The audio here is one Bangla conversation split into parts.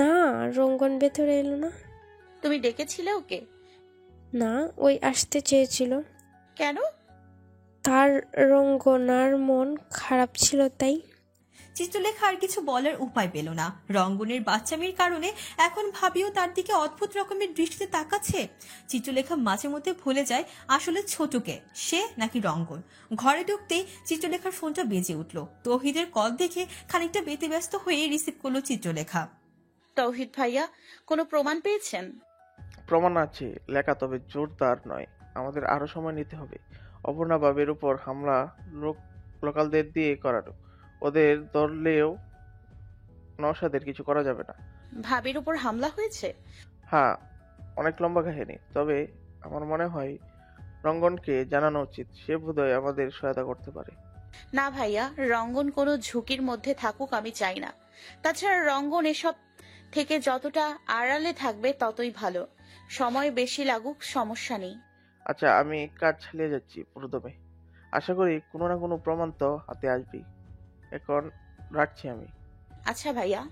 না, রঙ্গন ভেতরে এলো না। তুমি ডেকেছিলে ওকে? না, ওই আসতে চেয়েছিল। কেন? তার রঙ্গনার মন খারাপ ছিল তাই। চিত্রলেখা আর কিছু বলার উপায় পেল না। রঙ্গনের বাচ্চামির কারণে এখন ভাবিও তার দিকে অদ্ভুত রকমের দৃষ্টিতে তাকাচ্ছে। চিত্রলেখা মাঝে মধ্যে ভুলে যায় আসলে ছোটকে সে নাকি রঙ্গন। ঘরে ঢুকতেই চিত্রলেখার ফোনটা বেজে উঠল। তৌহিদের কল দেখে খানিকটা ব্যতিব্যস্ত হয়ে রিসিভ করলো চিত্রলেখা। তৌহিদ ভাইয়া, কোনো প্রমাণ পেয়েছেন? প্রমাণ আছে লেখা, তবে জোরদার নয়। আমাদের আরো সময় নিতে হবে। অপর্ণা বাবের উপর হামলা লোকালদের দিয়ে করানো। ওদের ধরলেও নওশাদের কিছু করা যাবে না। ভাবির উপর হামলা হয়েছে? হ্যাঁ, অনেক লম্বা কাহিনী। তবে আমার মনে হয় রঙ্গনকে জানানো উচিত। সে বোধহয় আমাদের সহায়তা করতে পারে। না ভাইয়া, রঙ্গন কোনো ঝুঁকির মধ্যে থাকুক আমি চাই না। তাছাড়া রঙ্গন এসব থেকে যতটা আড়ালে থাকবে ততই ভালো। সময় বেশি লাগুক, সমস্যা নেই। আচ্ছা, আমি কাজ চালিয়ে যাচ্ছি পুরোদমে। আশা করি কোনো না কোনো প্রমাণ তো হাতে আসবেই। এখন রাখছি আমি। আচ্ছা ভাইয়া।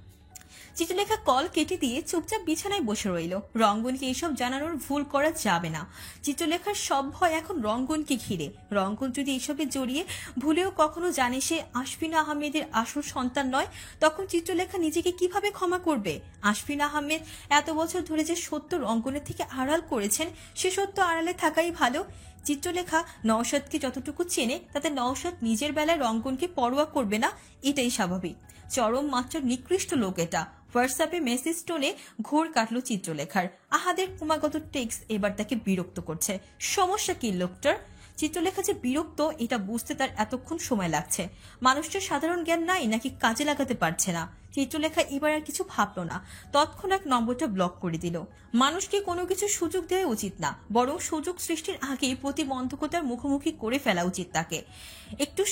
চিত্রলেখা কল কেটে দিয়ে চুপচাপ বিছানায় বসে রইল। রঙ্গনকে এসব জানানোর ভুল করা যাবে না। চিত্রলেখার সব ভয় এখন রঙ্গনকে ঘিরে। রঙ্গন যদি এসবে জড়িয়ে ভুলেও কখনো জানে সে আশফিনা আহমেদের আসল সন্তান নয়, তখন চিত্রলেখা নিজেকে কিভাবে ক্ষমা করবে? আশফিনা আহমেদ এত বছর ধরে যে সত্য রঙ্গনের থেকে আড়াল করেছেন, সে সত্য আড়ালে থাকাই ভালো। চিত্রলেখা নওশাদকে যতটুকু চেনে তাতে নওশাদ নিজের বেলায় রঙ্গনকে পরোয়া করবে না, এটাই স্বাভাবিক। চরম মাত্রার নিকৃষ্ট লোক এটা। হোয়াটসঅ্যাপে মেসেজ টোনে ঘোর কাটলো চিত্রলেখার। আহাদের ক্রমাগত টেক্সট এবার তাকে বিরক্ত করছে। সমস্যা কি লোকটার? চিত্রলেখা যে বিরক্ত এটা বুঝতে তার এতক্ষণ সময় লাগছে। মানুষটার সাধারণ জ্ঞান নাই নাকি কাজে লাগাতে পারছে না? চিত্রলেখা এবার আর কিছু ভাবলো না, তৎক্ষণাৎ নম্বরটা ব্লক করে দিল। মানুষকে কোনো কিছু সুযোগ দেওয়া উচিত না, বরং সুযোগ সৃষ্টির আগেই প্রতিবন্ধকতার মুখোমুখি করে ফেলা উচিত তাকে। একটু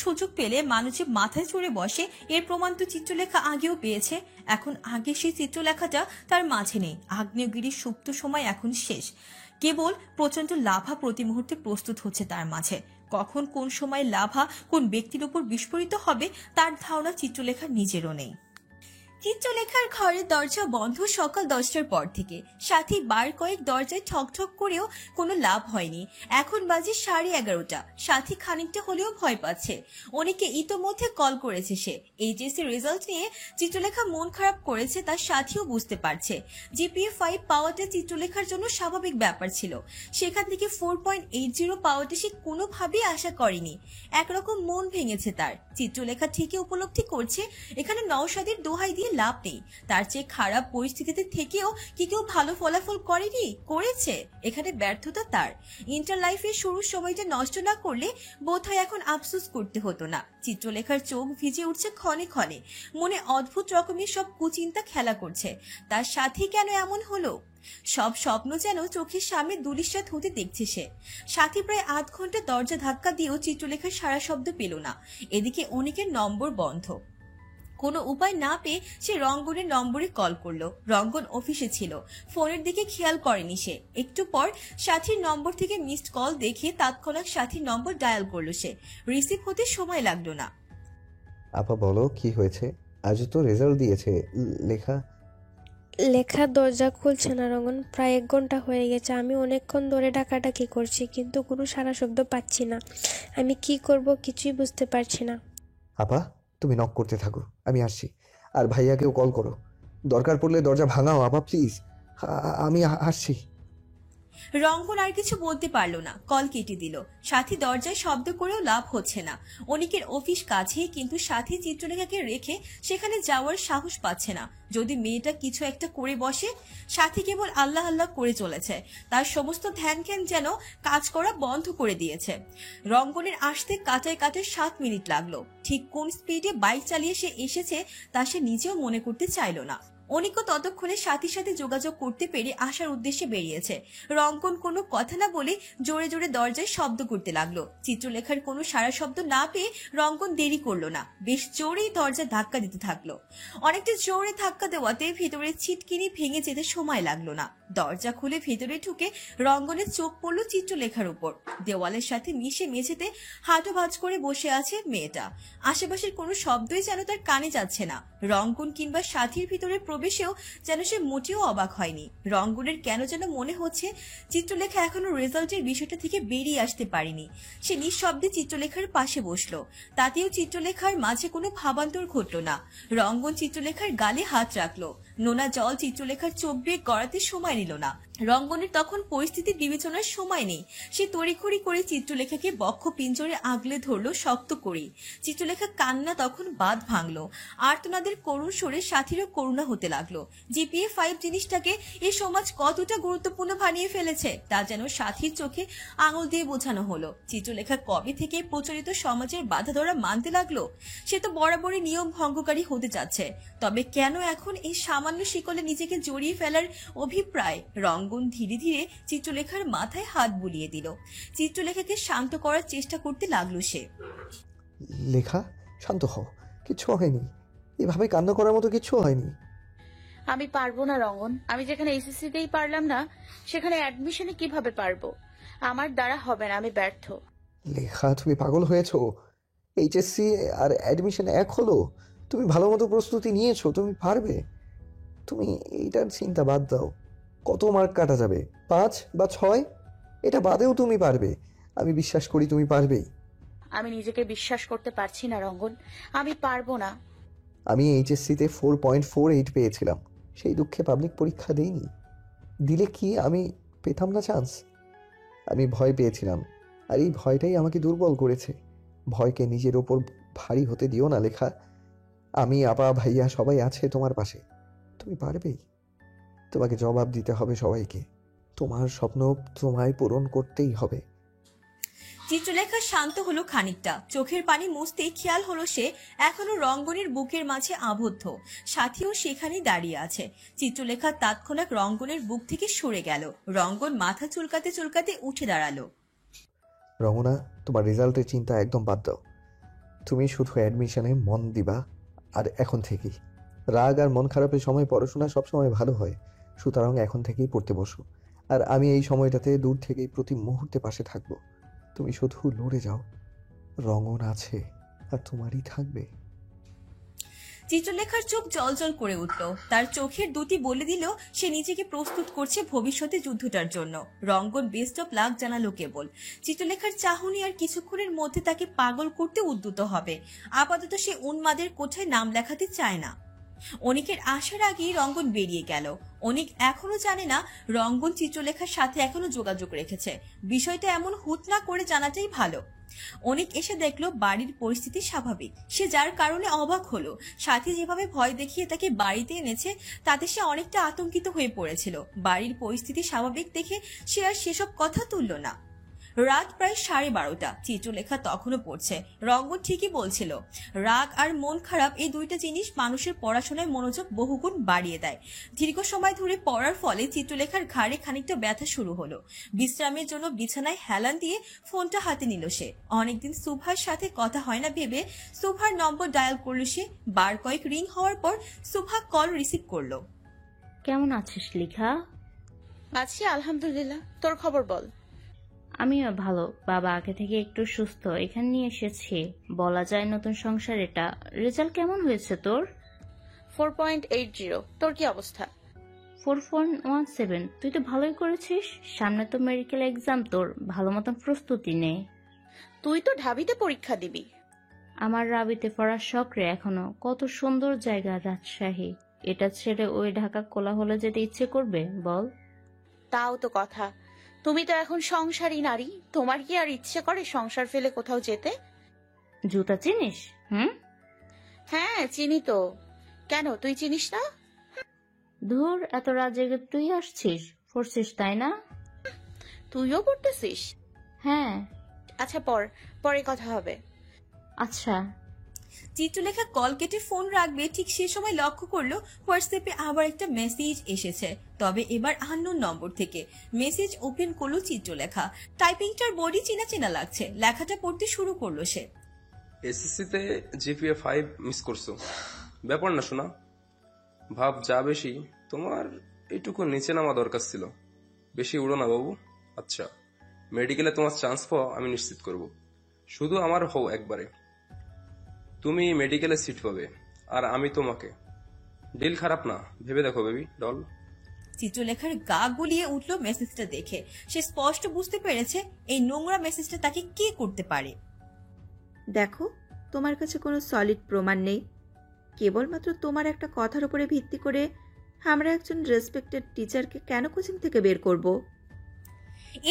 সুযোগ পেলে মানুষ যে মাথায় চড়ে বসে এর প্রমাণ তো চিত্রলেখা আগেও পেয়েছে। এখন আগে সেই চিত্রলেখাটা তার মাঝে নেই। আগ্নেয়গিরির সুপ্ত সময় এখন শেষ। কেবল প্রচন্ড লাভা প্রতি মুহূর্তে প্রস্তুত হচ্ছে তার মাঝে। কখন কোন সময় লাভা কোন ব্যক্তির উপর বিস্ফোরিত হবে তার ধারণা চিত্রলেখার নিজেরও নেই। চিত্রলেখার ঘরের দরজা বন্ধ সকাল 10টার পর থেকে। সাথী বার কয়েক দরজায় ঠকঠক করেও কোনো লাভ হয়নি। এখন বাজে 11:30। সাথী খানিকটা হলেও ভয় পাচ্ছে। অনেকে ইতোমধ্যে কল করেছে সে। এইচএসসি রেজাল্ট নিয়ে চিত্রলেখা মন খারাপ করেছে তার সাথীও বুঝতে পারছে। জিপিএ 5 পাওয়াটা চিত্রলেখার জন্য স্বাভাবিক ব্যাপার ছিল। সেখান থেকে 4.80 পাওয়াটা সে কোনোভাবেই আশা করেনি। একরকম মন ভেঙেছে তার। চিত্রলেখা ঠিকই উপলব্ধি করছে এখানে নওশাদের দোহাই দিয়ে লাভ নেই। তার চেয়ে খারাপ পরিস্থিতিতে থেকেও কি কেউ ভালো ফলাফল করেছে। এখানে ব্যর্থতা তার। ইন্টার লাইফের শুরুর সময়টা নষ্ট না করলে বোধহয় এখন আফসোস করতে হতো না। চিত্রলেখার চোখ ভিজে উঠছে ক্ষণে ক্ষণে। মনে অদ্ভুত রকমের সব কুচিন্তা খেলা করছে। তার সাথে কেন এমন হলো? সব স্বপ্ন যেন চোখের সামনে দুলিশ্বাত হতে দেখছে সে। সাথী প্রায় 8 ঘন্টা দরজা ধাক্কা দিয়েও চিত্রলেখার সারা শব্দ পেল না। এদিকে অনেকের নম্বর বন্ধ। কোনো উপায় না পেয়ে সে রঙ্গনের নম্বরে কল করলো। রঙ্গন অফিসে ছিল, ফোনের দিকে খেয়াল করেনি সে। একটু পর সাথীর নম্বর থেকে মিসড কল দেখে তৎক্ষণাৎ সাথীর নম্বর ডায়াল করলো সে। রিসিভ হতে সময় লাগলো না। আপা বলো কি হয়েছে? আজ তো রেজাল্ট দিয়েছে। লেখা লেখার দরজা খুলছে না রঙ্গন। প্রায় 1 ঘন্টা হয়ে গেছে। আমি অনেকক্ষণ ধরে ডাকাডাকি করছি, কিন্তু কোনো সারা শব্দ পাচ্ছি না। আমি কি করব কিছুই বুঝতে পারছি না। আপা তুমি নক করতে থাকো, আমি আসছি। আর ভাইয়াকেও কল করো, দরকার পড়লে দরজা ভাঙাও আপা প্লিজ। আমি আসছি। রঙ্গন আর কিছু বলতে পারলো না, কল কেটে দিল। সাথী দরজায় শব্দ করেও লাভ হচ্ছে না। অনেকের অফিস কাছেই, কিন্তু সাথী চিত্রলেখাকে রেখে সেখানে যাওয়ার সাহস পাচ্ছে না। যদি মেয়েটা কিছু একটা করে বসে। সাথী কেবল আল্লাহ আল্লাহ করে চলেছে। তার সমস্ত ধ্যান জ্ঞান যেন কাজ করা বন্ধ করে দিয়েছে। রঙ্গনের আসতে কাটায় কাটায় 7 মিনিট লাগলো। ঠিক কোন স্পিডে বাইক চালিয়ে সে এসেছে তা সে নিজেও মনে করতে চাইল না। অনিকও ততক্ষণে সাথীর সাথে যোগাযোগ করতে পেরে আসার উদ্দেশ্যে বেরিয়েছে। রঙ্গন কোনো কথা না বলে জোরে জোরে দরজায় শব্দ করতে লাগলো। চিত্রলেখার কোনো সারা শব্দ না পেয়ে রঙ্গন দেরি করলো না, বেশ জোরেই দরজা ধাক্কা দিতে থাকলো। অনেকটা জোরে ধাক্কা দেওয়াতে ভেতরে ছিটকিনি ভেঙে যেতে সময় লাগলো না। দরজা খুলে ভেতরে ঢুকে রঙ্গনের চোখ পড়ল চিত্রলেখার উপর। দেওয়ালের সাথে মিশে মেঝেতে হাঁটু ভাঁজ করে বসে আছে মেয়েটা। আশেপাশের কোনো শব্দই যেন তার কানে যাচ্ছে না। রঙ্গন কিংবা সাথীর ভিতরে প্রবেশেও যেন সে মোটেও অবাক হয়নি। রঙ্গনের কেন যেন মনে হচ্ছে চিত্রলেখা এখনো রেজাল্টের বিষয়টা থেকে বেরিয়ে আসতে পারেনি। সে নিঃশব্দে চিত্রলেখার পাশে বসলো। তাতেও চিত্রলেখার মাঝে কোনো ভাবান্তর ঘটল না। রঙ্গন চিত্রলেখার গালে হাত রাখলো। নোনা জল চিত্রলেখার চোখ বেয়ে গড়াতে সময় নিল না। রঙ্গনের তখন পরিস্থিতি বিবেচনার সময় নেই। সে তড়িঘড়ি করে চিত্রলেখাকে বক্ষ পিঞ্জরে আগলে ধরলো শক্ত করে। চিত্রলেখা কান্না তখন বাঁধ ভাঙলো। আর্তনাদের করুণ সুরে সাথীরও করুণা হতে লাগলো। জিপিএ 5 জিনিসটাকে এই সমাজ কতটা গুরুত্বপূর্ণ বানিয়ে ফেলেছে তা যেন সাথীর চোখে আঙুল দিয়ে বোঝানো হলো। চিত্রলেখা কবে থেকে প্রচলিত সমাজের বাধা ধরা মানতে লাগলো? সে তো বরাবরই নিয়ম ভঙ্গকারী হতে যাচ্ছে, তবে কেন এখন এই সামান্য শিকলে নিজেকে জড়িয়ে ফেলার অভিপ্রায়? রঙ্গন ধীরে ধীরে চিত্রলেখার মাথায় হাত বুলিয়ে দিল। চিত্রলেখাকে শান্ত করার চেষ্টা করতে লাগলো সে। লেখা, শান্ত হও, কিচ্ছু হয়নি। এভাবে কান্না করার মতো কিচ্ছু হয়নি। আমি পারবো না রঙ্গন। আমি যেখানে এসএসসিতেই পারলাম না, সেখানে অ্যাডমিশনে কিভাবে পারবো? আমার দ্বারা হবে না, আমি ব্যর্থ। লেখা, তুমি পাগল হয়েছো? এইচএসসি আর অ্যাডমিশন এক হলো। তুমি ভালো মতো প্রস্তুতি নিয়েছো, তুমি পারবে। তুমি এইটার চিন্তা বাদ দাও। কত মার্ক কাটা যাবে, 5 বা 6? এটা বাদেও তুমি পারবে। আমি বিশ্বাস করি তুমি পারবেই। আমি নিজেকে বিশ্বাস করতে পারছি না রঙ্গন, আমি পারবো না। আমি এইচএসসিতে 4.48 পেয়েছিলাম। সেই দুঃখে পাবলিক পরীক্ষা দেইনি। দিলে কি আমি পেতাম না চান্স? আমি ভয় পেয়েছিলাম, আর এই ভয়টাই আমাকে দুর্বল করেছে। ভয়কে নিজের ওপর ভারী হতে দিও না লেখা। আমি, আপা, ভাইয়া সবাই আছে তোমার পাশে। তুমি পারবেই। তোমাকে জবাব দিতে হবে সবাইকে। তোমার স্বপ্ন তোমায় পূরণ করতেই হবে। চিত্রলেখা শান্ত হলো খানিকটা। চোখের পানি মুছতেই খেয়াল হলো সে এখনো রঙ্গনের বুকের মাঝে আবদ্ধ। সাথীও সেখানেই দাঁড়িয়ে আছে। চিত্রলেখা তৎক্ষণাৎ রঙ্গনের বুক থেকে সরে গেল। রঙ্গন মাথা চুলকাতে চুলকাতে উঠে দাঁড়ালো। রমনা, তোমার রেজাল্টের চিন্তা একদম বাদ দাও। তুমি শুধু অ্যাডমিশনে মন দিবা। আর এখন থেকেই রাগ আর মন খারাপের সময় পড়াশোনা সবসময় ভালো হয়। সুতরাং এখন থেকেই পড়তে বসো। আর আমি এই সময়টাতে দূর থেকেই প্রতি মুহূর্তে পাশে থাকবো। তুমি শুধু লড়ে যাও। রঙন আছে আর তোমারই থাকবে। চিত্রলেখার চোখ জলজল করে উঠল। তার চোখের দুটি বলে দিল সে নিজেকে প্রস্তুত করছে ভবিষ্যতে যুদ্ধটার জন্য। রঙ্গন বেস্ট অফ লাক জানালো কেবল। চিত্রলেখার চাহনি আর কিছুক্ষণের মধ্যে তাকে পাগল করতে উদ্যত হবে। আপাতত সে উন্মাদের কোঠায় নাম লেখাতে চায় না। অনিকের আসার আগেই রঙ্গন বেরিয়ে গেল। অনিক এখনো জানে না রঙ্গন চিত্রলেখার সাথে এখনো যোগাযোগ রেখেছে। বিষয়টা এমন হুট না করে জানাটাই ভালো। অনিক এসে দেখলো বাড়ির পরিস্থিতি স্বাভাবিক। সে যার কারণে অবাক হলো। সাথী যেভাবে ভয় দেখিয়ে তাকে বাড়িতে এনেছে তাতে সে অনেকটা আতঙ্কিত হয়ে পড়েছিল। বাড়ির পরিস্থিতি স্বাভাবিক দেখে সে আর সেসব কথা তুলল না। রাত প্রায় 12:30। চিত্রলেখা তখনও পড়ছে। রঙ্গন ঠিকই বলছিল, রাগ আর মন খারাপ এই দুইটা জিনিস মানুষের পড়াশোনায় মনোযোগ বহুগুণ বাড়িয়ে দেয়। দীর্ঘ সময় ধরে পড়ার ফলে চিত্রলেখার ঘাড়ে খানিকটা ব্যথা শুরু হলো। বিশ্রামের জন্য বিছানায় হেলান দিয়ে ফোনটা হাতে নিল সে। অনেকদিন সুভার সাথে কথা হয় না ভেবে সুভার নম্বর ডায়াল করলো সে। বার কয়েক রিং হওয়ার পর সুভা কল রিসিভ করলো। কেমন আছিস লিখা? আছি আলহামদুলিল্লাহ, তোর খবর বল। আমিও ভালো। বাবা আগে থেকে একটু সুস্থ, এখানে নিয়ে এসেছি। বলা যায় নতুন সংসার এটা। রেজাল্ট কেমন হয়েছে তোর? 4.80। তোর কি অবস্থা? 4.17। তুই তো ভালোই করেছিস। সামনে তো মেডিকেল এক্সাম, তোর ভালো মতন প্রস্তুতি নে। তুই তো ঢাবিতে পরীক্ষা দিবি। আমার রাবিতে পড়ার শখ রে এখনো। কত সুন্দর জায়গা রাজশাহী। এটা ছেড়ে ওই ঢাকা কোলাহলে যেতে ইচ্ছে করবে বল? তাও তো কথা। তুমি তো এখন সংসারী নারী, তোমার কি আর ইচ্ছে করে সংসার ফেলে কোথাও যেতে? জুতা চিনিস? হ্যাঁ চিনি তো। কেন, তুই চিনিস না? ধুর, এত রাত জেগে তুই আসছিস, পড়ছিস তাই না? তুইও পড়তেছিস? হ্যাঁ। আচ্ছা পরে কথা হবে। আচ্ছা। চিত্রলেখা কল কেটে ফোন রাখবে ঠিক সে সময় লক্ষ্য করলো হোয়াটসঅ্যাপে আবার একটা মেসেজ এসেছে, তবে এবার আননোন নম্বর থেকে। মেসেজ ওপেন করলো চিত্রলেখা। টাইপিংটার বডি চেনা চেনা লাগছে। লেখাটা পড়তে শুরু করলো সে। এসএসসিতে জিপিএ 5 মিস করছো, ব্যাপার না শোনা। ভাব যা বেশি, তোমার এইটুকু নিচে নামা দরকার ছিল। বেশি উড়ো না বাবু। আচ্ছা, মেডিকেলে তোমার চান্স পাওয়া আমি নিশ্চিত করব। শুধু আমার হও একবারে। তুমি মেডিকেলে সিট পাবে আর আমি তোমাকে। ডিল খারাপ না, ভেবে দেখো বেবি ডল। চিত্রলেখার গা গুলিয়ে উঠল মেসেজটা দেখে। সে স্পষ্ট বুঝতে পেরেছে এই নোংরা মেসেজটা তাকে কে করতে পারে। দেখো, তোমার কাছে কোনো সলিড প্রমাণ নেই। কেবলমাত্র তোমার একটা কথার উপরে ভিত্তি করে আমরা একজন রেসপেক্টেড টিচারকে কেন কোচিং থেকে বের করব?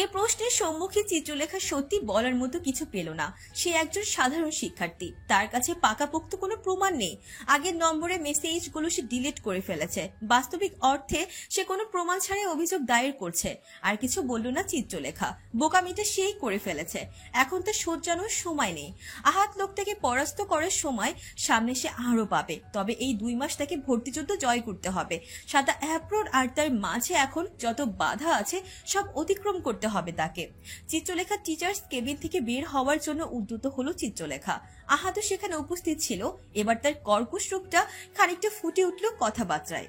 এ প্রশ্নের সম্মুখে চিত্রলেখা সত্যি বলার মতো কিছু পেল না। সে একজন সাধারণ শিক্ষার্থী, তার কাছে পাকাপোক্ত কোনো প্রমাণ নেই। আগের নম্বরে মেসেজগুলো সে ডিলিট করে ফেলেছে। বাস্তবিক অর্থে সে কোনো প্রমাণ ছাড়াই অভিযোগ দায়ের করছে। আর কিছু বলল না চিত্রলেখা, বোকামিটা সেই করে ফেলেছে। এখন তার শোধরানোর সময় নেই। আহাত লোকটাকে পরাস্ত করার সময় সামনে সে আরো পাবে। তবে এই 2 মাস তাকে ভর্তিযুদ্ধ জয় করতে হবে। সাদা অ্যাপ্রন আর তার মাঝে এখন যত বাধা আছে সব অতিক্রম করতে হবে তাকে। চিত্রলেখা টিচার্স কেবিন থেকে বের হওয়ার জন্য উদ্যত হলো চিত্রলেখা। আহাতও সেখানে উপস্থিত ছিল। এবার তার কর্কশ রূপটা খানিকটা ফুটে উঠল কথাবার্তায়।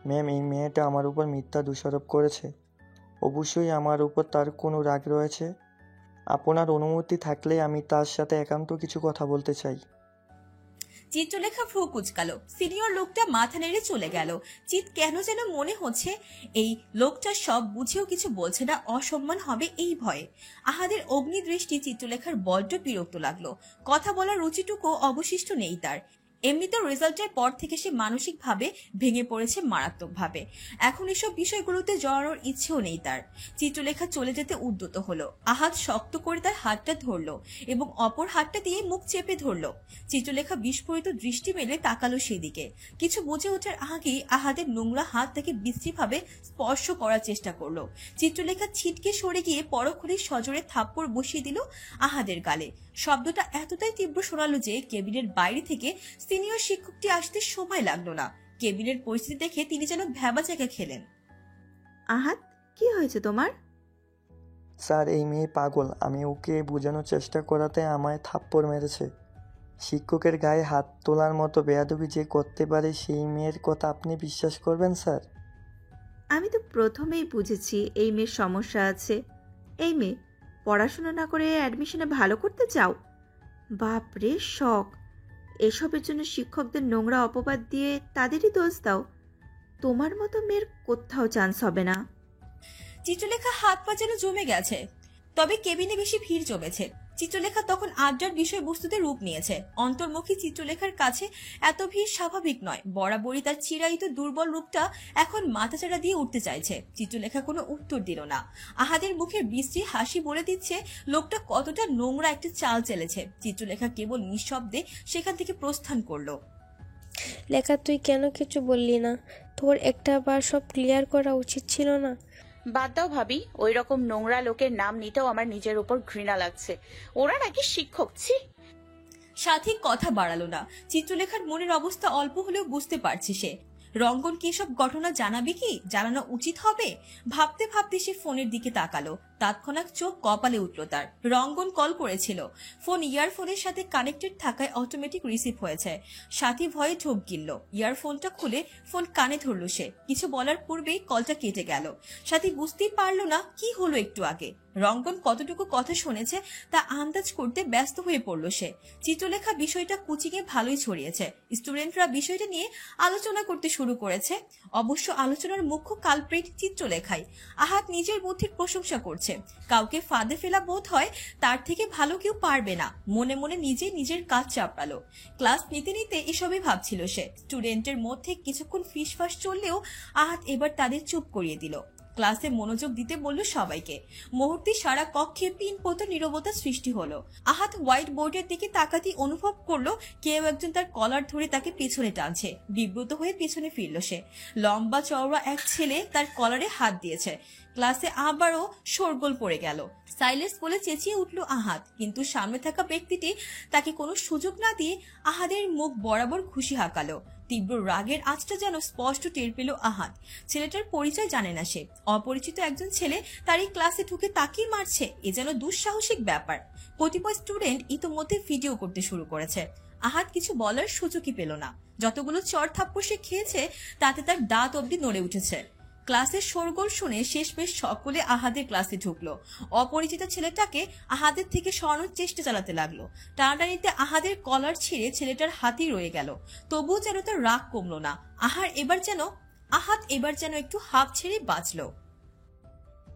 ম্যাম, এই মেয়েটা আমার উপর মিথ্যা দোষারোপ করেছে। অবশ্যই আমার উপর তার কোনো রাগ রয়েছে। আপনার অনুমতি থাকলে আমি তার সাথে একান্ত কিছু কথা বলতে চাই। চিত্রলেখা ভ্রু কুচকালো। সিনিয়র লোকটা মাথা নেড়ে চলে গেল। চিত কেন যেন মনে হচ্ছে এই লোকটা সব বুঝেও কিছু বলছে না, অসম্মান হবে এই ভয়ে। আহাদের অগ্নিদৃষ্টি চিত্রলেখার বড্ড বিরক্ত লাগলো। কথা বলার রুচিটুকু অবশিষ্ট নেই তার। এমনিতে রেজাল্টের পর থেকে সে মানসিকভাবে ভেঙে পড়েছে মারাত্মকভাবে। এখন এসব বিষয়গুলোতে জড়ানোর ইচ্ছেও নেই তার। চিত্রলেখা চলে যেতে উদ্যত হলো। আহাদ শক্ত করে তার হাতটা ধরলো এবং অপর হাতটা দিয়ে মুখ চেপে ধরলো। চিত্রলেখা বিস্ফোরিত দৃষ্টি মেলে তাকালো সেদিকে। কিছু বুঝে ওঠার আগেই আহাদের নোংরা হাত তাকে বিশ্রীভাবে স্পর্শ করার চেষ্টা করলো। চিত্রলেখা ছিটকে সরে গিয়ে পরক্ষণে সজোরে থাপ্পড় বসিয়ে দিল আহাদের গালে। শব্দটা এতটাই তীব্র শোনালো যে কেবিনের বাইরে থেকে সিনিয়র শিক্ষকটি আসতে সময় লাগলো না। কেবিনের পরিস্থিতি দেখে তিনি যেন ভ্যাবাচ্যাকা খেলেন। আহাত, কি হয়েছে তোমার? স্যার, এই মেয়ে পাগল। আমি ওকে বোঝানোর চেষ্টা করাতে আমায় থাপ্পড় মেরেছে। শিক্ষকের গায়ে হাত তোলার মতো বেয়াদবি যে করতে পারে সেই মেয়ের কথা আপনি বিশ্বাস করবেন স্যার? আমি তো প্রথমেই বুঝেছি এই মেয়ের সমস্যা আছে। এই মেয়ে পড়াশোনা না করে অ্যাডমিশনে ভালো করতে চাও? বাপরে শখ! এসবের জন্য শিক্ষকদের নোংরা অপবাদ দিয়ে তাদেরই দোষ দাও। তোমার মতো মেয়ের কোথাও চান্স হবে না। চিত্রলেখা হাত পা যেন জমে গেছে। তবে কেবিনে বেশি ভিড় জমেছে। চিত্রলেখা তখন আড্ডার বিষয়বস্তুতে রূপ নিয়েছে। অন্তর্মুখী চিত্রলেখার কাছে এত ভিড় স্বাভাবিক নয়। বরাবরই তার চিরায়িত দুর্বল রূপটা এখন মাথাচাড়া দিয়ে উঠতে চাইছে। চিত্রলেখা কোনো উত্তর দিল না। আহাদের মুখের বিশ্রী হাসি বলে দিচ্ছে লোকটা কতটা নোংরা একটা চাল চেলেছে। চিত্রলেখা কেবল নিঃশব্দে সেখান থেকে প্রস্থান করলো। লেখা, তুই কেন কিছু বললি না? তোর একটা বার সব ক্লিয়ার করা উচিত ছিল না? বাদ দাও ভাবি, ওই রকম নোংরা লোকের নাম নিতেও আমার নিজের উপর ঘৃণা লাগছে। ওরা নাকি শিক্ষক, ছি। সাথী কথা বাড়ালো না। চিত্রলেখার মনের অবস্থা অল্প হলেও বুঝতে পারছে সে। রঙ্গন কি এসব ঘটনা জানাবে কি? জানানো উচিত হবে। ভাবতে ভাবতে সে ফোনের দিকে তাকালো। তৎক্ষণাৎ চোখ কপালে উঠল তার। রঙ্গন কল করেছিল। ফোন ইয়ারফোনের সাথে কানেক্টেড থাকায় অটোমেটিক রিসিভ হয়েছে। সাথী ভয়ে ঢোক গিলল। ইয়ারফোনটা খুলে ফোন কানে ধরল সে। কিছু বলার পূর্বেই কলটা কেটে গেল। সাথী বুঝতেই পারলো না কি হলো একটু আগে। রঙ্গন কতটুকু কথা শুনেছে তা আন্দাজ করতে ব্যস্ত হয়ে পড়ল সে। চিত্রলেখা বিষয়টা কোচিংয়ে ভালোই ছড়িয়েছে। স্টুডেন্টরা বিষয়টা নিয়ে আলোচনা করতে শুরু করেছে। অবশ্য আলোচনার মুখ্য কালপ্রিট চিত্রলেখাই। আহাত নিজের বুদ্ধির প্রশংসা করছে। কাউকে ফাঁদে ফেলা বোধ হয় তার থেকে ভালো কেউ পারবে না। মনে মনে নিজের কাজ চাপড়ালো। ক্লাস নিতে নিতে এসবই ভাবছিল সে। স্টুডেন্টের মধ্যে কিছুক্ষণ ফিসফাস চললেও আহাত এবার তাদের চুপ করিয়ে দিল। ক্লাসে মনোযোগ দিতে বলল সবাইকে। মুহূর্তে সারা কক্ষে পিনপত নীরবতা সৃষ্টি হলো। আহাত হোয়াইট বোর্ডের দিকে তাকাতেই অনুভব করলো কেউ একজন তার কলার ধরে তাকে পেছনে টানছে। বিব্রত হয়ে পেছনে ফিরল সে। লম্বা চওড়া এক ছেলে তার কলারে হাত দিয়েছে। ক্লাসে আবারও শোরগোল পড়ে গেল। সাইলেন্স বলে চেঁচিয়ে উঠল আহাত, কিন্তু সামনে থাকা ব্যক্তিটি তাকে কোনো সুযোগ না দিয়ে আহাদের মুখ বরাবর খুশি হাঁকালো। তীব্র রাগের আঁচটা যেন স্পষ্ট টের পেল আহাত। ছেলেটার পরিচয় জানে না সে। অপরিচিত একজন ছেলে তার এই ক্লাসে ঢুকে তাকিয়ে মারছে, এ যেন দুঃসাহসিক ব্যাপার। কতিপয় স্টুডেন্ট ইতোমধ্যে ভিডিও করতে শুরু করেছে। আহাদ কিছু বলার সুযোগই পেল না। যতগুলো চড় থাপ্পড় সে খেয়েছে তাতে তার দাঁত অবধি নড়ে উঠেছে। ক্লাসের শোরগোল শুনে শেষমেশ সকলে আহাদের ক্লাসে ঢুকলো। অপরিচিত ছেলেটাকে আহাদের থেকে সরানোর চেষ্টা চালাতে লাগলো। টানাটানিতে আহাদের কলার ছিঁড়ে ছেলেটার হাতই রয়ে গেল। তবুও যেন তার রাগ কমলো না। আহাদ এবার যেন একটু হাঁপ ছেড়ে বাঁচলো।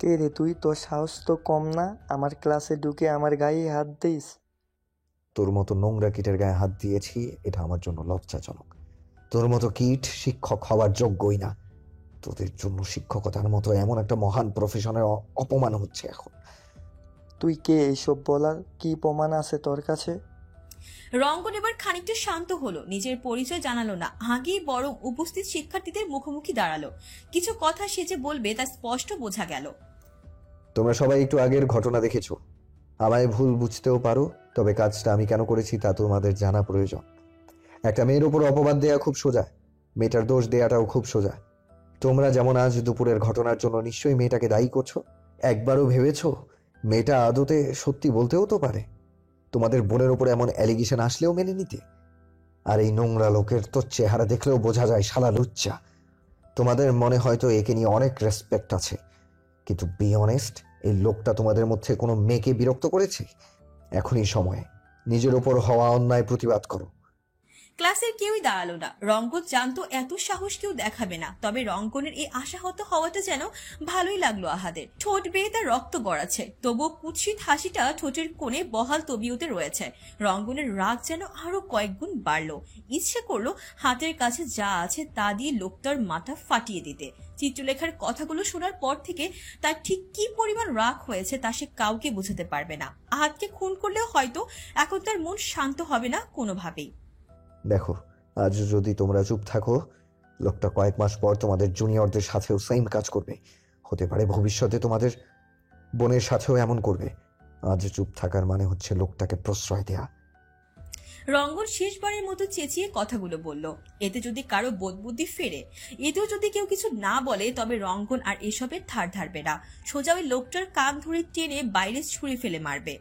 কে রে তুই? তোর সাহস তো কম না, আমার ক্লাসে ঢুকে আমার গায়ে হাত দিস? তোর মতো নোংরা কীটের গায়ে হাত দিয়েছি, এটা আমার জন্য লজ্জাজনক। তোর মতো কীট শিক্ষক হওয়ার যোগ্যই না। তোদের জন্য শিক্ষকতার মতো এমন একটা মহান প্রফেশনের অপমান হচ্ছে এখন। তুই কে এইসব বলার? কি প্রমাণ আছে তোর কাছে? রঙ্গন এবার খানিকটা শান্ত হলো। নিজের পরিচয় জানালো না, আগেই বরং উপস্থিত শিক্ষার্থীদের মুখোমুখি দাঁড়ালো। কিছু কথা সে যে বলবে তা স্পষ্ট বোঝা গেল। তোমরা সবাই একটু আগের ঘটনা দেখেছো। আমায় ভুল বুঝতেও পারো, তবে কাজটা আমি কেন করেছি তা তোমাদের জানা প্রয়োজন। একটা মেয়ের উপর অপবাদ দেয়া খুব সোজা, মেয়েটার দোষ দেয়াটাও খুব সোজা। তোমরা যেমন আজ দুপুরের ঘটনার জন্য নিশ্চয়ই মেয়েটাকে দায়ী করছো, একবারও ভেবেছো মেয়েটা আদতে সত্যি বলতেও তো পারে। তোমাদের বোনের ওপর এমন অ্যালিগেশন আসলেও মেনে নিতে? আর এই নোংরা লোকের তো চেহারা দেখলেও বোঝা যায় শালা লুচ্চা। তোমাদের মনে হয়তো একে নিয়ে অনেক রেসপেক্ট আছে, কিন্তু বি অনেস্ট, এই লোকটা তোমাদের মধ্যে কোনো মেয়েকে বিরক্ত করেছে? এখনই সময় নিজের ওপর হওয়া অন্যায় প্রতিবাদ করো। ক্লাসের কেউই দাঁড়ালো না। রঙ্গন জানতো এত সাহস কেউ দেখাবে না, তবে রঙ্গনের এই আশাহত হওয়াটা যেন ভালোই লাগলো আহাদের। ঠোঁট বেয়ে তার রক্ত গড়াচ্ছে, তবুও কুৎসিত হাসিটা ঠোঁটের কোণে বহাল তবিয়তে রয়েছে। রঙ্গনের রাগ যেন আরো কয়েক গুণ বাড়লো। ইচ্ছে করলো হাতের কাছে যা আছে তা দিয়ে লোকটার মাথা ফাটিয়ে দিতে। চিত্রলেখার কথাগুলো শোনার পর থেকে তার ঠিক কি পরিমাণ রাগ হয়েছে তা সে কাউকে বোঝাতে পারবে না। আহাদকে খুন করলেও হয়তো এখন তার মন শান্ত হবে না কোনোভাবেই। দেখো, আজ যদি তোমরা চুপ থাকো, লোকটা কয়েক মাস পর তোমাদের জুনিয়রদের সাথেও সেম কাজ করবে। হতে পারে ভবিষ্যতে তোমাদের বোনের সাথেও এমন করবে। আজ চুপ থাকার মানে হচ্ছে লোকটাকে প্রশ্রয় দেয়া। রঙ্গন শেষবারের মতো চেঁচিয়ে কথাগুলো বলল। এতে যদি কারো বোধ বুদ্ধি ফেরে, এতেও যদি কেউ কিছু না বলে, তবে রঙ্গন আর এসবের ধার ধারবে না। সোজা ওই লোকটার কান ধরে টেনে বাইরে ছুঁড়ে ফেলে মারবে।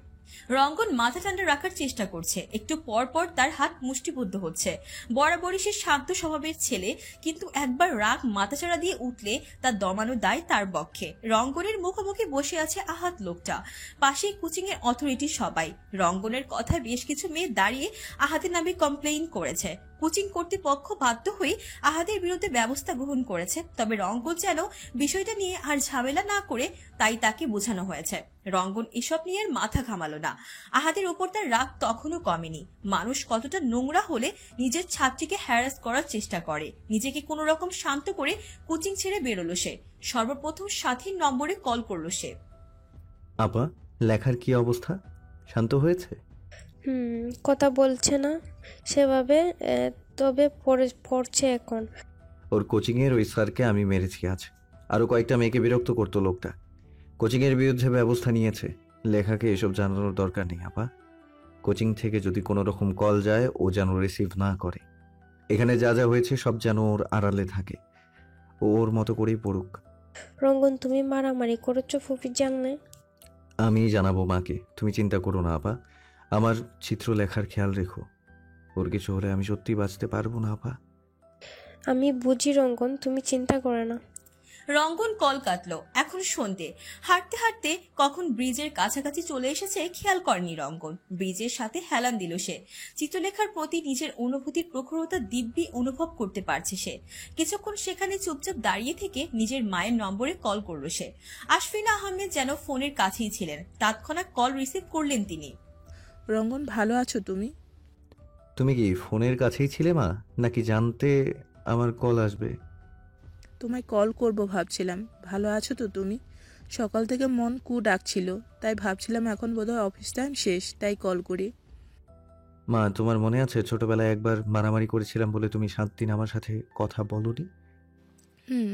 রঙ্গন মাথা ঠান্ডা রাখার চেষ্টা করছে। একটু পর পর তার হাত মুষ্টিবদ্ধ হচ্ছে। বরাবরই সে শান্ত স্বভাবের ছেলে, কিন্তু একবার রাগ মাথাচাড়া দিয়ে উঠলে তা দমানো দায় তার পক্ষে। রঙ্গনের মুখোমুখি বসে আছে আহাত লোকটা, পাশেই কোচিং এর অথরিটি সবাই। রঙ্গনের কথায় বেশ কিছু মেয়ে দাঁড়িয়ে আহাতের নামে কমপ্লেইন করেছে। কোচিং কর্তৃপক্ষ বাধ্য হয়ে আহাদের বিরুদ্ধে ব্যবস্থা গ্রহণ করেছে, তবে রঙ্গন যেন বিষয়টা নিয়ে আর ঝামেলা না করে তাই তাকে বোঝানো হয়েছে। রঙ্গন এসব নিয়ে আর মাথা ঘামালো না। আহাদের ওপর তার রাগ তখনও কমেনি। মানুষ কতটা নোংরা হলে নিজের ছাত্রীকে হ্যারাস করার চেষ্টা করে। নিজেকে কোনো রকম শান্ত করে কোচিং ছেড়ে বেরোলো সে। সর্বপ্রথম সাথীর নম্বরে কল করলো সে। আপা, লেখার কি অবস্থা? শান্ত হয়েছে? কথা বলছে না সেভাবে, তবে পড়ছে এখন। ওর কোচিংয়ের ওই স্যারকে আমি মেরেছি আজ। আরও কয়েকটা মেয়েকে বিরক্ত করতো লোকটা। কোচিংয়ের বিরুদ্ধে ব্যবস্থা নিয়েছে। লেখাকে এসব জানানোর দরকার নেই আপা। কোচিং থেকে যদি কোনো রকম কল যায়, ও যেন রিসিভ না করে। এখানে যা যা হয়েছে সব যেন ওর আড়ালে থাকে। ও ওর মতো করেই পড়ুক। রঙ্গন, তুমি মারামারি করেছো ফুফি জানলে? আমি জানাবো মাকে, তুমি চিন্তা করো না আপা। আমার চিত্রলেখার খেয়াল রেখো। ওর কিছু হলে আমি সত্যি বাঁচতে পারবো না আপা। আমি বুঝি রঙ্গন, তুমি চিন্তা করে না। রঙ্গন কল কাটলো। এখন সন্ধ্যে। হাঁটতে হাঁটতে কখন ব্রিজের কাছাকাছি চলে এসেছে খেয়াল করেনি রঙ্গন। ব্রিজের সাথে হেলান দিল সে। চিত্রলেখার প্রতি নিজের অনুভূতির প্রখরতা দিব্যি অনুভব করতে পারছে সে। কিছুক্ষণ সেখানে চুপচাপ দাঁড়িয়ে থেকে নিজের মায়ের নম্বরে কল করলো সে। আশফিনা আহমেদ যেন ফোনের কাছেই ছিলেন। তৎক্ষণাৎ কল রিসিভ করলেন তিনি। রঙ্গন, ভালো আছো তুমি? তুমি কি ফোনের কাছেই ছিলে মা, নাকি জানতে আমার কল আসবে? তোমায় কল করব ভাবছিলাম। ভালো আছো তো তুমি? সকাল থেকে মন ডাকছিল, তাই ভাবছিলাম এখন বোধহয় অফিস টাইম শেষ, তাই কল করি। মা, তোমার মনে আছে ছোটবেলায় একবার মারামারি করেছিলাম বলে তুমি 7 দিন আমার সাথে কথা বলোনি?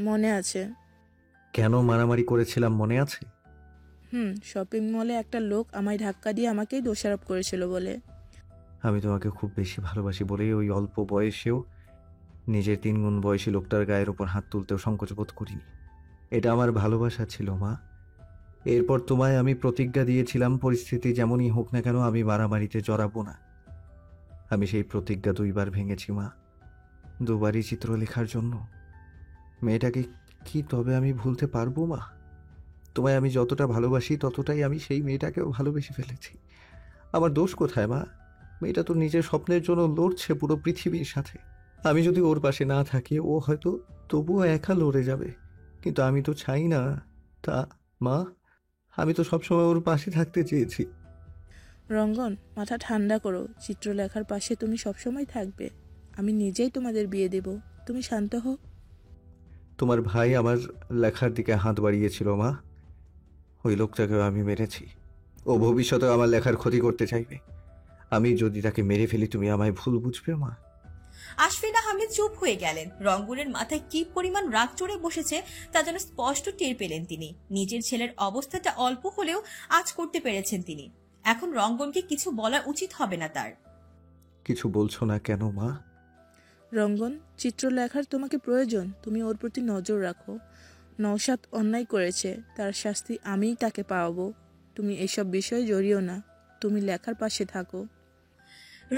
মনে আছে। কেন মারামারি করেছিলাম মনে আছে? শপিং মলে একটা লোক আমায় ধাক্কা দিয়ে আমাকেই দোষারোপ করেছিল বলে। আমি তোমাকে খুব বেশি ভালোবাসি বলে ওই অল্প বয়সেও নিজের 3 গুণ বয়সী লোকটার গায়ের ওপর হাত তুলতেও সংকোচ বোধ করিনি। এটা আমার ভালোবাসা ছিল মা। এরপর তোমায় আমি প্রতিজ্ঞা দিয়েছিলাম, পরিস্থিতি যেমনই হোক না কেন আমি মারামারিতে জড়াবো না। আমি সেই প্রতিজ্ঞা 2বার ভেঙেছি মা, 2বারই চিত্রলেখার জন্য। মেয়েটাকে কি তবে আমি ভুলতে পারবো মা? তোমায় আমি যতটা ভালোবাসি ততটাই আমি সেই মেয়েটাকেও ভালোবেসে ফেলেছি। আমার দোষ কোথায় মা? মেয়েটা তো নিজের স্বপ্নের জন্য লড়ছে পুরো পৃথিবীর সাথে। আমি যদি ওর পাশে না থাকি ও হয়তো তবুও একা লড়ে যাবে, কিন্তু আমি তো চাই না তা মা। আমি তো সবসময় ওর পাশে থাকতে চেয়েছি। রঙ্গন, মাথা ঠান্ডা করো। চিত্রলেখার পাশে তুমি সবসময় থাকবে। আমি নিজেই তোমাদের বিয়ে দেব। তুমি শান্ত হও। তোমার ভাই আমার লেখার দিকে হাত বাড়িয়েছিল মা, ওই লোকটাকেও আমি মেরেছি। ও ভবিষ্যতে আমার লেখার ক্ষতি করতে চাইবে। আমি যদি তাকে মেরে ফেলি তুমি আমায় ভুল বুঝবে মা। আশফিন আহমেদ চুপ হয়ে গেলেন। রঙ্গনের মাথায় কি পরিমাণ রাগ চড়ে বসেছে তা যেন স্পষ্ট টের পেলেন তিনি। নিজের ছেলের অবস্থাটা অল্প হলেও আজ করতে পেরেছেন তিনি। এখন রঙ্গনকে কিছু বলা উচিত হবে না তার। কিছু বলছো না কেন মা? রঙ্গন, চিত্রলেখার তোমাকে প্রয়োজন। তুমি ওর প্রতি নজর রাখো। নওশাদ অন্যায় করেছে, তার শাস্তি আমিই তাকে পাওয়াবো। তুমি এসব বিষয়ে জড়িও না। তুমি লেখার পাশে থাকো।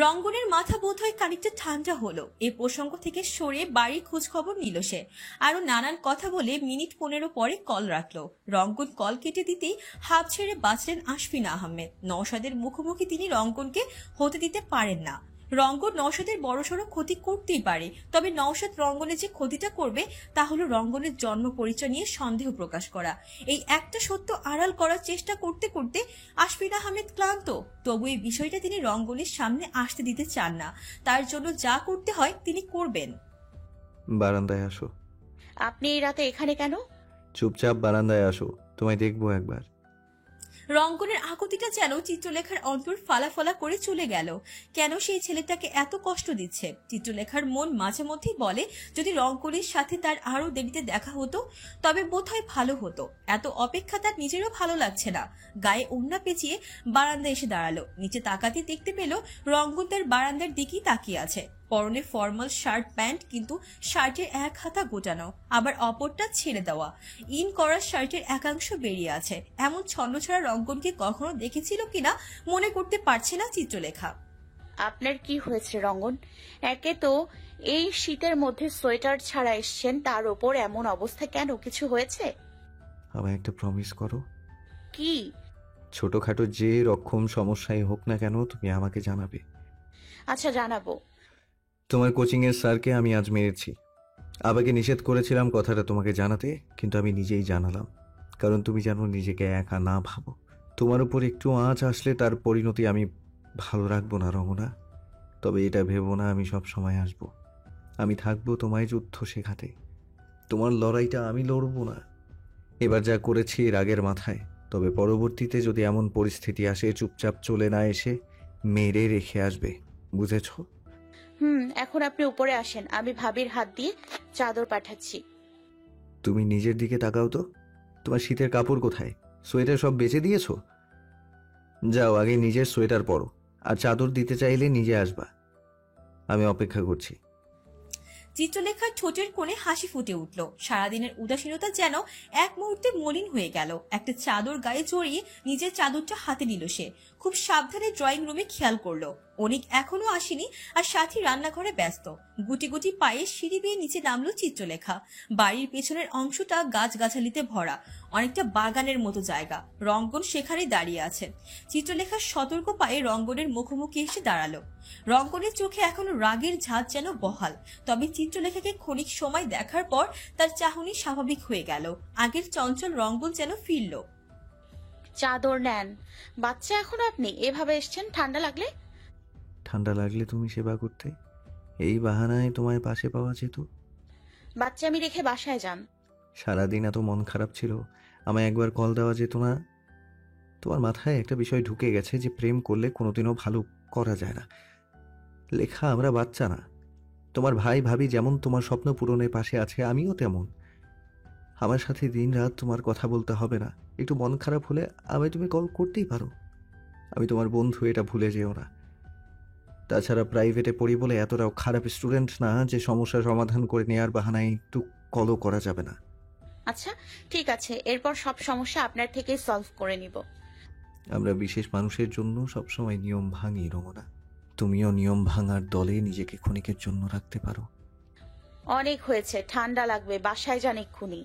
রঙ্গনের মাথা বোধহয় খানিকটা ঠান্ডা হলো। এই প্রসঙ্গ থেকে সরে বাড়ির খোঁজ খবর নিল সে। আরো নানান কথা বলে মিনিট 15 পরে কল রাখলো। রঙ্গন কল কেটে দিতেই হাত ছেড়ে বাঁচলেন আশফিন আহমেদ। নওশাদের মুখোমুখি তিনি রঙ্গনকে হতে দিতে পারেন না। রঙ্গন নওশাদের বড়সড় ক্ষতি করতেই পারে, তবে নওশাদ রঙ্গনের যে ক্ষতিটা করবে তা হলো রঙ্গনের জন্ম পরিচয় নিয়ে সন্দেহ প্রকাশ করা। এই একটা সত্য আড়াল করার চেষ্টা করতে করতে আশফিন আহমেদ ক্লান্ত। তবু এই বিষয়টা তিনি রঙ্গনের সামনে আসতে দিতে চান না। তার জন্য যা করতে হয় তিনি করবেন। বারান্দায় আসো। আপনি এই রাতে এখানে কেন? চুপচাপ বারান্দায় আসো, তোমায় দেখবো একবার। রঙ্গনের আকুতিটা যেন চিত্রলেখার অন্তর ফালাফালা করে চলে গেল। কেন সেই ছেলেটাকে এত কষ্ট দিচ্ছে? চিত্রলেখার মন মাঝে মধ্যেই বলে যদি রঙ্গনের সাথে তার আরো দেরিতে দেখা হতো তবে বোধহয় ভালো হতো। এত অপেক্ষা তার নিজেরও ভালো লাগছে না। গায়ে ওড়না পেঁচিয়ে বারান্দায় এসে দাঁড়ালো। নিচে তাকাতে দেখতে পেল রঙ্গন তার বারান্দার দিকেই তাকিয়ে আছে। পরনে ফর্মাল শার্ট প্যান্ট, কিন্তু শার্টের এক হাতা গোটানো, আবার অপরটা ছেড়ে দেওয়া। ইন করা শার্টের একাংশ বেরিয়ে আছে। এমন ছন্নছাড়া রঙ্গনকে কখনো দেখেছিল কিনা মনে করতে পারছে না চিত্রলেখা। আপনার কি হয়েছে রঙ্গন? একে তো এই শীতের মধ্যে সোয়েটার ছাড়া এসছেন, তার ওপর এমন অবস্থা কেন? কিছু হয়েছে? আমায় একটা প্রমিস করো। কি? ছোটখাটো যে রকম সমস্যাই হোক না কেন তুমি আমাকে জানাবে। আচ্ছা, জানাবো। তোমার কোচিংয়ের স্যারকে আমি আজ মেরেছি। আবাকে নিষেধ করেছিলাম কথাটা তোমাকে জানাতে, কিন্তু আমি নিজেই জানালাম, কারণ তুমি যেন নিজেকে একা না ভাবো। তোমার উপর একটু আঁচ আসলে তার পরিণতি আমি ভালো রাখবো না রঙনা। তবে এটা ভেবো না আমি সব সময় আসবো। আমি থাকবো তোমায় যুদ্ধ শেখাতে। তোমার লড়াইটা আমি লড়বো না। এবার যা করেছি রাগের মাথায়, তবে পরবর্তীতে যদি এমন পরিস্থিতি আসে চুপচাপ চলে না এসে মেরে রেখে আসবে, বুঝেছো? এখন আপনি উপরে আসেন, আমি ভাবির হাত দিয়ে চাদর পাঠাচ্ছি। তুমি নিজের দিকে তাকাও তো। তোমার শীতের কাপড় কোথায়? সোয়েটার সব বেচে দিয়েছো? যাও আগে নিজের সোয়েটার পরো, আর চাদর দিতে চাইলে নিজে আসবা। আমি অপেক্ষা করছি। চিত্রলেখার ঠোঁটের কোণে হাসি ফুটে উঠল। সারাদিনের উদাসীনতা যেন এক মুহূর্তে মলিন হয়ে গেল। একটা চাদর গায়ে জড়িয়ে নিজের চাদরটা হাতে নিল সে। খুব সাবধানে ড্রয়িং রুমে খেয়াল করলো অনিক এখনো আসেনি, আর সাথী রান্নাঘরে ব্যস্ত। গুটি গুটি পায়ে সিঁড়ি বেয়ে নিচে নামলো চিত্রলেখা। বাড়ির পেছনের অংশটা গাছগাছালিতে ভরা, অনেকটা বাগানের মতো জায়গা। রঙ্গন সেখানে দাঁড়িয়ে আছে। চিত্রলেখার সতর্ক পায়ে রঙ্গনের মুখোমুখি এসে দাঁড়ালো। রঙ্গনের চোখে এখনো রাগের ঝাঁজ যেন বহাল, তবে চিত্রলেখাকে ক্ষণিক সময় দেখার পর তার চাহনি স্বাভাবিক হয়ে গেল। আগের চঞ্চল রঙ্গন যেন ফিরল। চাদর নেন। বাচ্চা এখনো আপনি এভাবে এসছেন, ঠান্ডা লাগলে? ঠান্ডা লাগলে তুমি সেবা করতে, এই বাহানায় তোমায় পাশে পাওয়া যেত। বাচ্চা আমি রেখে বাসায় যান। সারাদিন এত মন খারাপ ছিল, আমায় একবার কল দেওয়া যেত না? তোমার মাথায় একটা বিষয় ঢুকে গেছে যে প্রেম করলে কোনোদিনও ভালো করা যায় না। লেখা, আমরা বাচ্চা না। তোমার ভাই ভাবি যেমন তোমার স্বপ্ন পূরণের পাশে আছে, আমিও তেমন। আমার সাথে দিন রাত তোমার কথা বলতে হবে না। একটু মন খারাপ হলে আমায় তুমি কল করতেই পারো। আমি তোমার বন্ধু, এটা ভুলে যেও না। তাছাড়া প্রাইভেটে পড়ি বলে এতটাও খারাপ স্টুডেন্ট না যে সমস্যার সমাধান করে নেওয়ার বাহানায় একটু কলও করা যাবে না। আচ্ছা ঠিক আছে, এরপর সব সমস্যা আপনার থেকেই সলভ করে নিব। আমরা বিশেষ মানুষের জন্য সবসময় নিয়ম ভাঙি রমনা। তুমিও নিয়ম ভাঙার দলে নিজেকে ক্ষণিকের জন্য রাখতে পারো। অনেক হয়েছে, ঠান্ডা লাগবে, বাসায় যান এক্ষুনি।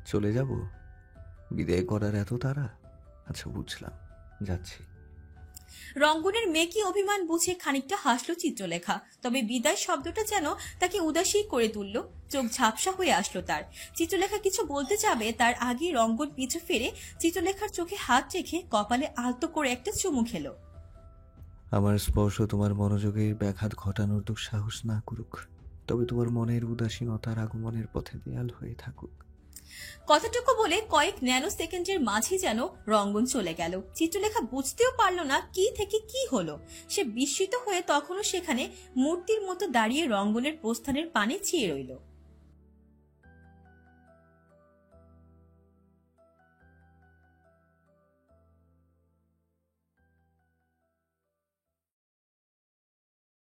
চলে যাব? বিদায় করার এত তাড়া? আচ্ছা বুঝলাম, যাচ্ছি। রঙ্গনের মেকি অভিমান বুঝে খানিকটা হাসলো চিত্রলেখা, তবে বিদায় শব্দটা যেন তাকে উদাসী করে তুলল। চোখ ঝাপসা হয়ে আসলো তার। চিত্রলেখা কিছু বলতে যাবে তার আগে রঙ্গন পিছু ফিরে চিত্রলেখার চোখে হাত রেখে কপালে আলতো করে একটা চুমু খেলো। আমার স্পর্শ তোমার মনোযোগের ব্যাঘাত ঘটানোর দুঃসাহস না করুক, তবে তোমার মনের উদাসীনতার আগমনের পথে দেয়াল হয়ে থাকুক। কথাটুকু বলে কয়েক ন্যানো সেকেন্ডের মাঝে যেন রঙ্গন চলে গেল। চিত্রলেখা বুঝতেও পারল না কি থেকে কি হলো। সে বিস্মিত হয়ে তখনও সেখানে মূর্তির মতো দাঁড়িয়ে রঙ্গনের প্রস্থানের পানে চেয়ে রইল।